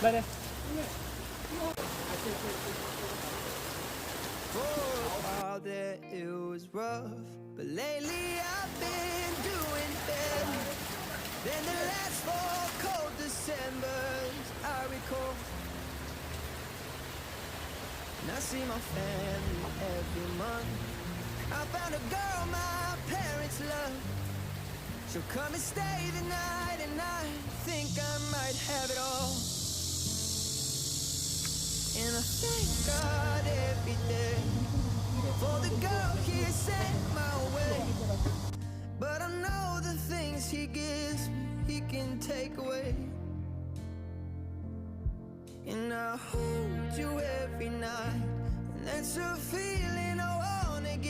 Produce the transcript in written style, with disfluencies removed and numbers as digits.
네네. For a while there it was rough, but lately I've been doing better than the last 4 cold Decembers I recall. And I see my family every month. I found a girl my parents love. She'll come and stay the night, and I think I might have it all. And I thank God every day for the girl he sent my way. But I know the things he gives me, he can take away. And I hold you every night, and that's a feeling